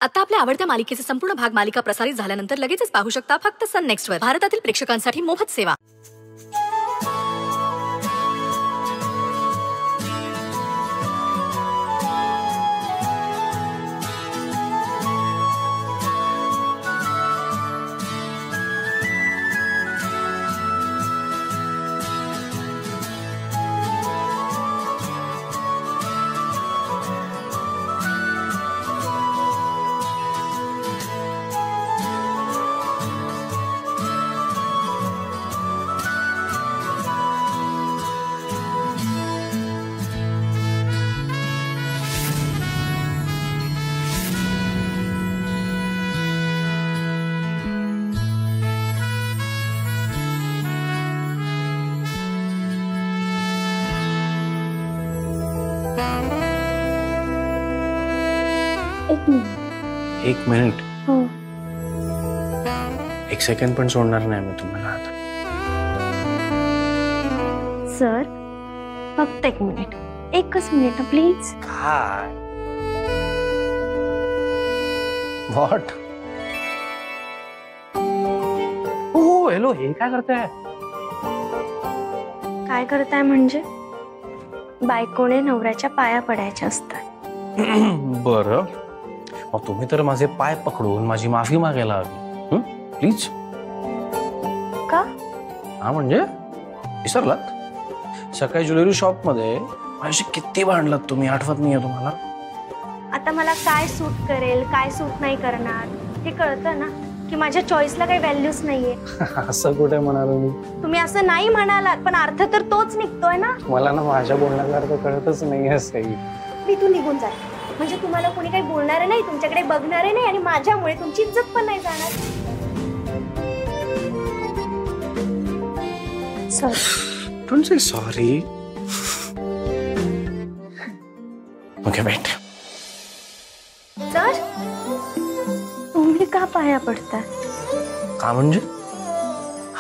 आता आपल्या आवडत्या मालिकेचे संपूर्ण भाग मालिका प्रसारित झाल्यानंतर लगेचच पाहू शकता फक्त सन नेक्स्ट वर. भारतातील प्रेक्षकांसाठी मोफत सेवा. एक मिनिट. हो. एक सेकंड पण सोडणार नाही मी तुम्हाला आता. सर फक्त एक मिनिट, एकच मिनिट प्लीज. काय? व्हॉट? ओ हॅलो, हे काय करताय? काय करताय म्हणजे? बायकोने नवऱ्याच्या पाया पडायच्या असतात. बरं, मग तुम्ही तर माझे पाय पकडून माझी माफी मागायला हवी. प्लीज. का? हा म्हणजे विसरलात? सकाळी ज्वेलरी शॉप मध्ये माझ्याशी किती भांडलात तुम्ही, आठवत नाहीये तुम्हाला? आता मला काय सूट करेल काय सूट नाही करणार हे कळतं ना, की माझ्या चॉईसला काही व्हॅल्यूच नाहीये. असं कुठे म्हणालो मी? तुम्ही असं नाही म्हणालात, पण अर्थ तर तोच निघतोय ना. मला ना माझ्या बोलण्याचा अर्थ कळतच नाहीये सई. मी तू निघून जाते म्हणजे तुम्हाला कोणी काही बोलणार नाही, तुमच्याकडे बघणार नाही आणि माझ्यामुळे तुमची इज्जत पण नाही जाणार. Sorry. Don't say sorry. Okay wait. Sir तुम्ही का पाया पडता? का म्हणजे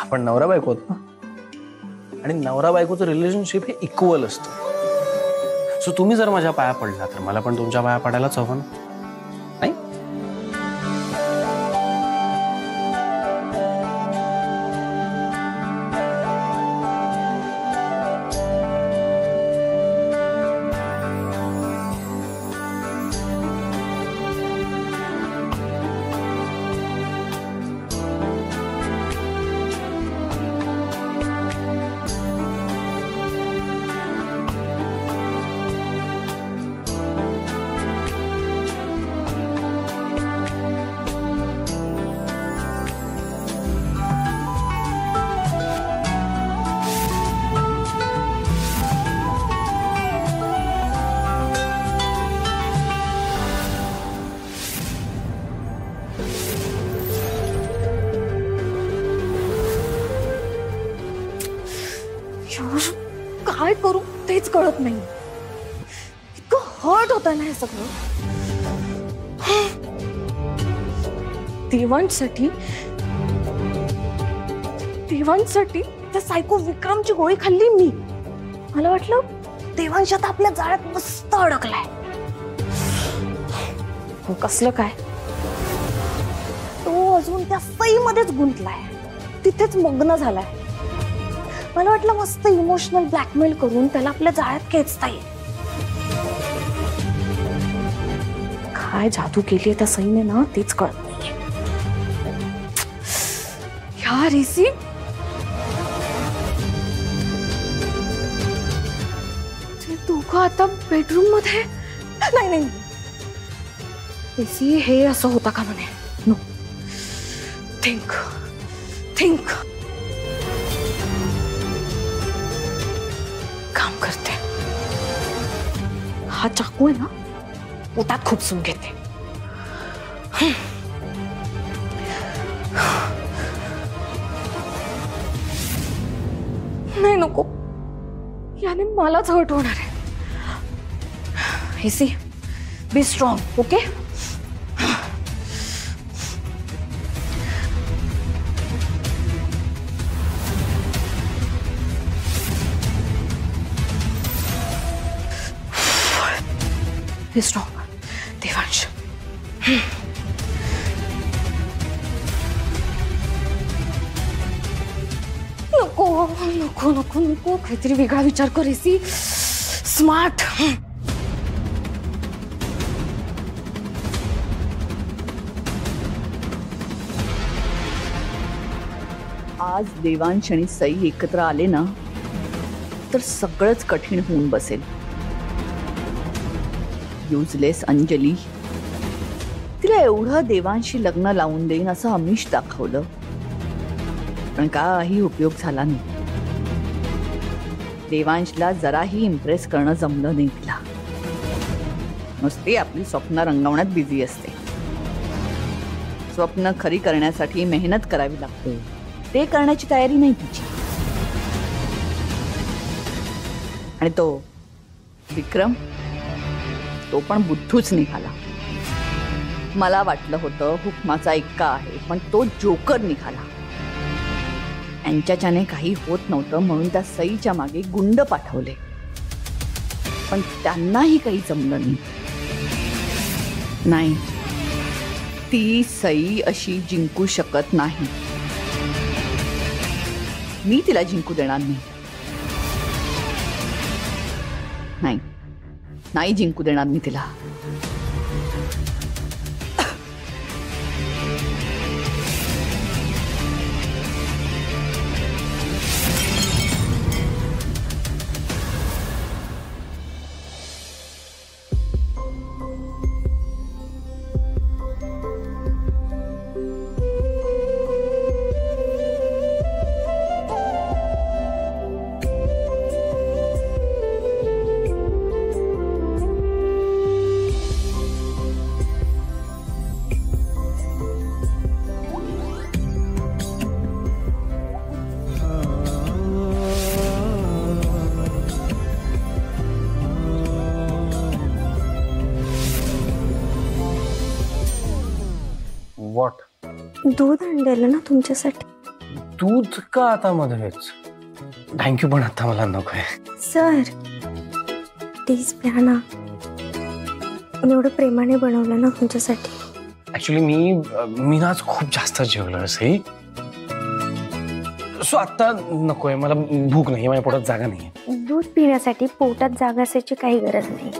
आपण नवरा बायको आहोत ना, आणि नवरा बायकोचं रिलेशनशिप हे इक्वल असतं. सो तुम्ही जर माझ्या पाया पडला तर मला पण तुमच्या पाया पडायलाच हवं ना, नाही? काय करू तेच कळत नाही. इतकं हर्ट होतं ना हे सगळं. देवांसाठी त्या सायको विक्रमची गोळी खाल्ली मी. मला वाटलं देवांश आता आपल्या जाळ्यात मस्त अडकलाय. कसलं काय, तो अजून त्या सईमध्येच गुंतलाय, तिथेच मग्न झालाय. मला वाटलं मस्त इमोशनल ब्लॅकमेल करून त्याला आपल्या जाळ्यात खेचता येईल. काय जादू केली त्या सईने ना तेच कळत नाहीये. यार एसी, ते दोघं आता बेडरूम मध्ये. नाही एसी, हे असं होता का म्हणे. No, think. काम करते. हा चाकू आहे ना पोटात खुपसून घेते. नाही नको, याने मलाच हर्ट होणार आहे. AC, be strong. Okay. Be strong, Devansh. नको नको नको, काहीतरी वेगळा विचार कर रेसी. स्मार्ट. आज देवांश आणि सई एकत्र आले ना तर सगळंच कठीण होऊन बसेल. युजलेस अंजली, तिला एवढं देवांशी लग्न लावून देईन असं आमिष दाखवलं, पण काही उपयोग झाला नाही. देवांशला जराही इम्प्रेस करणं जमलं नाही तिला. नुसती आपली स्वप्न रंगवण्यात बिझी असते. स्वप्न खरी करण्यासाठी मेहनत करावी लागते, ते करण्याची तयारी नाही तिची. आणि तो विक्रम, तो पण बुद्धूच निघाला. मला वाटलं होतं हुकमाचा एक्का आहे, पण तो जोकर निघाला. यांच्याच्याने काही होत नव्हतं म्हणून त्या सईच्या मागे गुंड पाठवले, पण त्यांनाही काही जमलं नाही. नाही, ती सई अशी जिंकू शकत नाही. मी तिला जिंकू देणार नाही. नाही, नाही जिंकू देणार मी तिला. व्हॉट? दूध आणलेलं ना तुमच्यासाठी. दूध का आता मध्येच? थँक्यू, पण आता मला नकोय. सर प्लीज प्या ना, मी एवढं प्रेमाने बनवलं ना तुमच्यासाठी. ऍक्च्युली मी ना आज खूप जास्त जेवलोय सई, सो आता नकोय. मला भूक नाही, माझ्या पोटात जागा नाही. दूध पिण्यासाठी पोटात जागा असायची काही गरज नाही.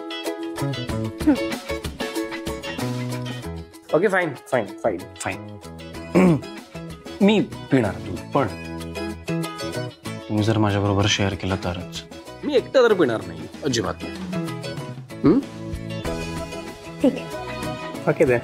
Okay, fine fine fine fine. मी पिणार दूध, पण तुम्ही जर माझ्याबरोबर शेअर केलं तरच. मी एकटा तर पिणार नाही, अजिबात नाही. ठीक आहे. ओके दे.